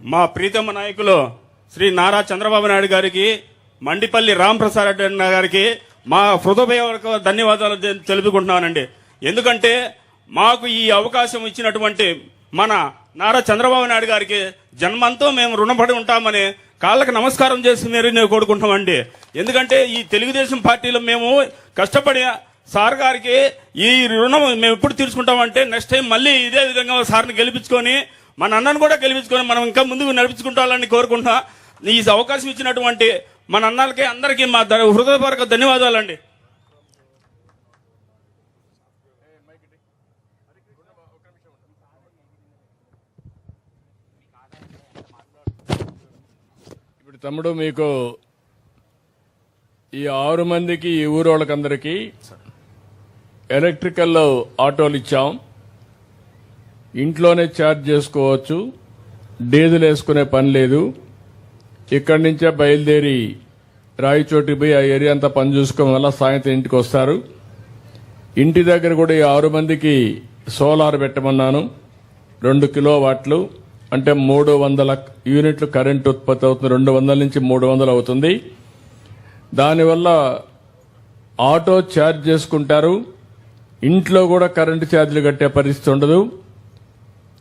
మా ప్రీతమ నాయకులు శ్రీ నారా చంద్రబాబు నాయుడు గారికి, మండిపల్లి రాంప్రసాద్ రెడ్డి గారికి మా హృదయపూర్వక ధన్యవాదాలు తెలుపుకుంటున్నానండి. ఎందుకంటే మాకు ఈ అవకాశం ఇచ్చినటువంటి మన నారా చంద్రబాబు నాయుడు గారికి జన్మంతో మేము రుణపడి ఉంటామని కాళ్ళకి నమస్కారం చేసి నేను కోరుకుంటామండి. ఎందుకంటే ఈ తెలుగుదేశం పార్టీలో మేము కష్టపడి సార్ గారికి ఈ రుణం మేము ఎప్పుడు తీర్చుకుంటామంటే నెక్స్ట్ టైం మళ్ళీ ఇదే విధంగా సార్ని గెలిపించుకొని మన అన్నను కూడా గెలిపించుకొని మనం ఇంకా ముందుకు నడిపించుకుంటామని కోరుకుంటున్నా. ఈ అవకాశం ఇచ్చినటువంటి మన అన్నలకి అందరికీ మా హృదయపూర్వక ధన్యవాదాలండి. ఇప్పుడు తమ్ముడు మీకు ఈ 6 మందికి ఈ ఊరు వాళ్ళకందరికీ ఎలక్ట్రికల్ ఆటోలు ఇచ్చాం. ఇంట్లోనే ఛార్జ్ చేసుకోవచ్చు, డీజిల్ వేసుకునే పని లేదు. ఇక్కడి నుంచే బయలుదేరి రాయచోటి పోయి ఆ ఏరియా అంతా పని చూసుకోవడం వల్ల సాయంత్రం ఇంటికి వస్తారు. ఇంటి దగ్గర కూడా ఈ 6 మందికి సోలార్ పెట్టమన్నాను. 2 కిలోవాట్లు అంటే 300 యూనిట్లు కరెంట్ ఉత్పత్తి అవుతుంది. 200 నుంచి 300 అవుతుంది. దానివల్ల ఆటో ఛార్జ్ చేసుకుంటారు. ఇంట్లో కూడా కరెంటు ఛార్జీలు కట్టే పరిస్థితి ఉండదు.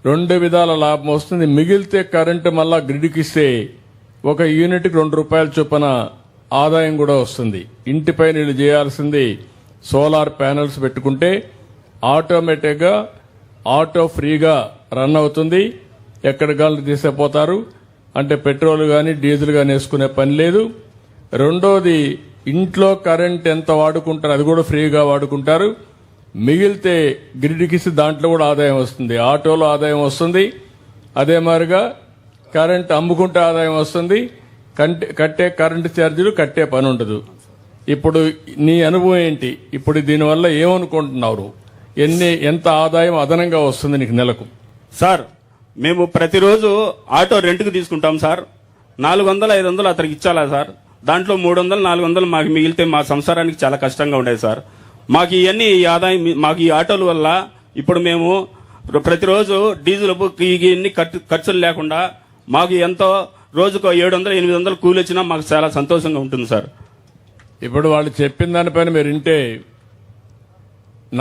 2 విధాల లాభం వస్తుంది. మిగిలితే కరెంటు మళ్ళా గ్రిడ్కి ఇస్తే 1 యూనిట్కి 2 రూపాయల చొప్పున ఆదాయం కూడా వస్తుంది. ఇంటిపై నీళ్లు చేయాల్సింది సోలార్ ప్యానెల్స్ పెట్టుకుంటే ఆటోమేటిక్గా ఆటో ఫ్రీగా రన్ అవుతుంది. ఎక్కడ గాలి తీసుకుపోతారు అంటే పెట్రోల్ కానీ డీజిల్ కానీ వేసుకునే పని లేదు. రెండోది ఇంట్లో కరెంట్ ఎంత వాడుకుంటారు అది కూడా ఫ్రీగా వాడుకుంటారు. మిగిలితే గ్రిడ్కిసి దాంట్లో కూడా ఆదాయం వస్తుంది. ఆటోలో ఆదాయం వస్తుంది. అదే మాదిరిగా కరెంట్ అమ్ముకుంటే ఆదాయం వస్తుంది. కట్టే కరెంటు ఛార్జీలు కట్టే పని ఉండదు. ఇప్పుడు నీ అనుభవం ఏంటి? ఇప్పుడు దీనివల్ల ఏమనుకుంటున్నారు? ఎంత ఆదాయం అదనంగా వస్తుంది నీకు నెలకు? సార్, మేము ప్రతిరోజు ఆటో రెంట్కి తీసుకుంటాం సార్. 400-500 అతనికి ఇచ్చాలా సార్? దాంట్లో 300-400 మాకు మిగిలితే మా సంసారానికి చాలా కష్టంగా ఉండేది సార్. మాకు ఇవన్నీ ఈ ఆదాయం మాకు ఈ ఆటోల వల్ల ఇప్పుడు మేము ప్రతిరోజు డీజిల్ ఇవన్నీ ఖర్చులు లేకుండా మాకు ఎంతో రోజుకు 700-800 కూలి వచ్చినా మాకు చాలా సంతోషంగా ఉంటుంది సార్. ఇప్పుడు వాళ్ళు చెప్పిన దానిపైన మీరు వింటే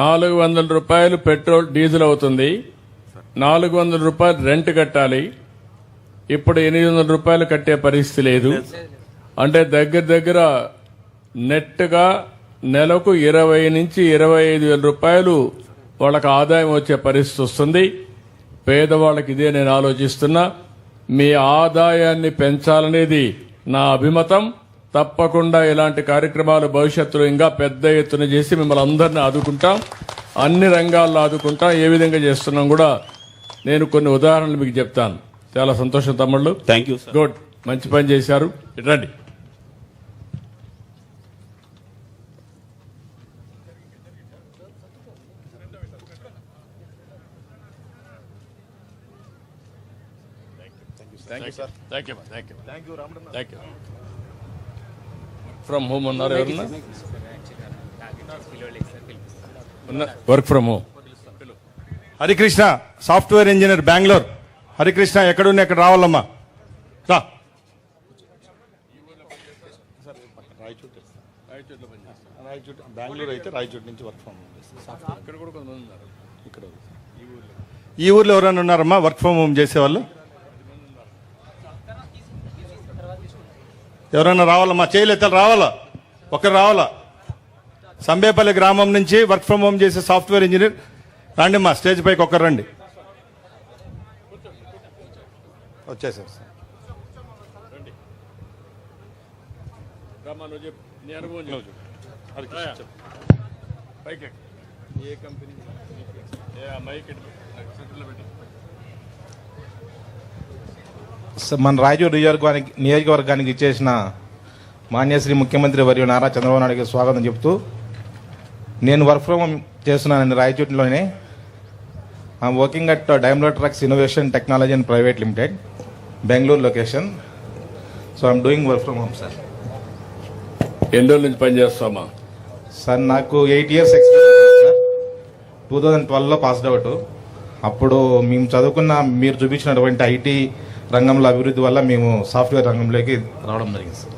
400 రూపాయలు పెట్రోల్ డీజిల్ అవుతుంది. 400 రూపాయలు రెంట్ కట్టాలి. ఇప్పుడు 800 రూపాయలు కట్టే పరిస్థితి లేదు. అంటే దగ్గర నెట్గా నెలకు 20 నుంచి 25 వేల రూపాయలు వాళ్ళకి ఆదాయం వచ్చే పరిస్థితి వస్తుంది. పేదవాళ్ళకి ఇదే నేను ఆలోచిస్తున్నా. మీ ఆదాయాన్ని పెంచాలనేది నా అభిమతం. తప్పకుండా ఇలాంటి కార్యక్రమాలు భవిష్యత్తులో ఇంకా పెద్ద ఎత్తున చేసి మిమ్మల్ని అందరినీ ఆదుకుంటాం. అన్ని రంగాల్లో ఆదుకుంటాం. ఏ విధంగా చేస్తున్నాం కూడా నేను కొన్ని ఉదాహరణలు మీకు చెప్తాను. చాలా సంతోషం తమ్ముళ్ళు. Thank you sir. గుడ్, మంచి పని చేశారు. రండి. ఫ్రమ్ హోమ్ ఉన్నారు ఎవరన్నా? Work from home. Harikrishna software engineer Bengaluru. Harikrishna ఎక్కడున్నా ఎక్కడ రావాలమ్మా రా. బెంగళూరు అయితే రాయచోటి నుంచి వర్క్ ఫ్రమ్ హోమ్. ఇక్కడ ఈ ఊర్లో ఎవరైనా ఉన్నారమ్మా వర్క్ ఫ్రమ్ హోమ్ చేసేవాళ్ళు? ఎవరైనా రావాలమ్మా? చేయలేతారు రావాలా? ఒకరు రావాలా? సంబేపల్లి గ్రామం నుంచి వర్క్ ఫ్రమ్ హోమ్ చేసే సాఫ్ట్వేర్ ఇంజనీర్ రండి మా స్టేజ్ పైకి ఒక్కరు రండి. వచ్చేసారు సార్. మన రాయచూరు నియోజకవర్గానికి ఇచ్చేసిన మాన్యశ్రీ ముఖ్యమంత్రి వర్యులు నారా చంద్రబాబు నాయుడుకి స్వాగతం చెప్తూ, నేను వర్క్ ఫ్రమ్ హోమ్ చేస్తున్నానండి రాయచూరులోనే. I'm working at Daimler Trucks innovation technology and private limited, Bengaluru location. So I'm doing work from home sir. ఎన్ని రోజుల నుంచి పనిచేస్తామా సార్? నాకు 8 years ఎక్స్పీరియన్స్ సార్. 2012లో పాస్డ్ అవుట్. అప్పుడు మేము చదువుకున్న మీరు చూపించినటువంటి ఐటీ రంగంలో అభివృద్ధి వల్ల మేము సాఫ్ట్వేర్ రంగంలోకి రావడం జరిగింది సార్.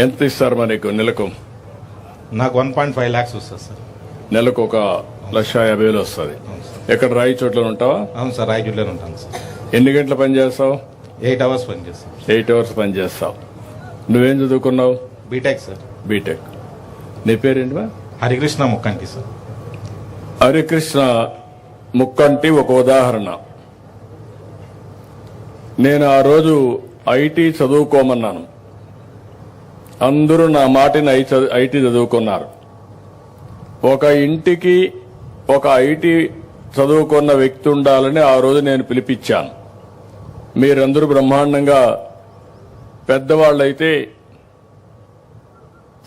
ఎంత ఇస్తారు మనకు నెలకు? నాకు 1.5 lakhs వస్తుంది సార్. నెలకు 1,50,000 వస్తుంది. ఎక్కడ రాయచోట్ల ఉంటావా? అవును సార్, రాయచోట్లోనే ఉంటాను సార్. ఎన్ని గంటలు పని చేస్తావు? 8 hours పని చేస్తాను. 8 hours పని చేస్తావు. నువ్వేం చదువుకున్నావు? B Tech sir. బీటెక్. నీ పేరేంటివా? హరికృష్ణ ముక్కంటి సార్. హరికృష్ణ ముక్కంటి ఒక ఉదాహరణ. నేను ఆ రోజు ఐటీ చదువుకోమన్నాను. అందరూ నా మాటిని ఐటీ చదువుకున్నారు. ఒక ఇంటికి ఒక ఐటీ చదువుకున్న వ్యక్తి ఉండాలని ఆ రోజు నేను పిలిపించాను. మీరందరూ బ్రహ్మాండంగా పెద్దవాళ్ళైతే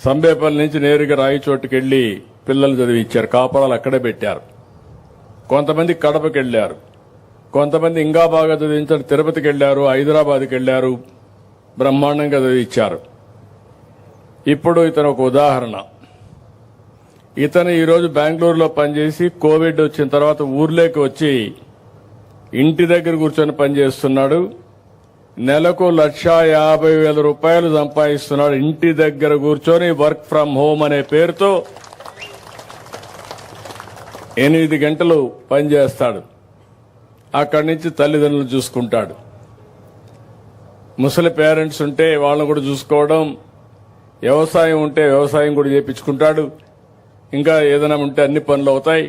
సంబేపల్లి నుంచి నేరుగా రాయచోటుకి వెళ్లి పిల్లలు చదివించారు. కాపరాలు అక్కడే పెట్టారు. కొంతమంది కడపకి వెళ్లారు. కొంతమంది ఇంకా బాగా చదివించారు, తిరుపతికి వెళ్లారు, హైదరాబాద్కి వెళ్లారు, బ్రహ్మాండంగా చదివించారు. ఇప్పుడు ఇతను ఒక ఉదాహరణ. ఇతను ఈరోజు బెంగళూరులో పనిచేసి కోవిడ్ వచ్చిన తర్వాత ఊర్లోకి వచ్చి ఇంటి దగ్గర కూర్చొని పనిచేస్తున్నాడు. నెలకు 1,50,000 రూపాయలు సంపాదిస్తున్నాడు. ఇంటి దగ్గర కూర్చొని వర్క్ ఫ్రం హోమ్ అనే పేరుతో 8 గంటలు పనిచేస్తాడు. అక్కడి నుంచి తల్లిదండ్రులు చూసుకుంటాడు. ముసలి పేరెంట్స్ ఉంటే వాళ్ళని కూడా చూసుకోవడం, వ్యవసాయం ఉంటే వ్యవసాయం కూడా చేయించుకుంటాడు. ఇంకా ఏదైనా ఉంటే అన్ని పనులు అవుతాయి.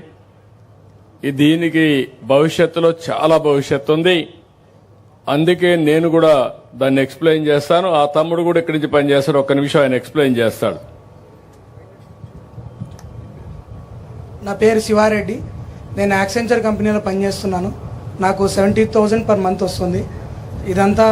దీనికి భవిష్యత్తులో చాలా భవిష్యత్తు ఉంది. అందుకే నేను కూడా దాన్ని ఎక్స్ప్లెయిన్ చేస్తాను. ఆ తమ్ముడు కూడా ఇక్కడి నుంచి పనిచేస్తాడు. ఒక్క నిమిషం ఆయన ఎక్స్ప్లెయిన్ చేస్తాడు. నా పేరు శివారెడ్డి. నేను యాక్సెంచర్ కంపెనీలో పనిచేస్తున్నాను. నాకు 70,000 per month వస్తుంది. ఇదంతా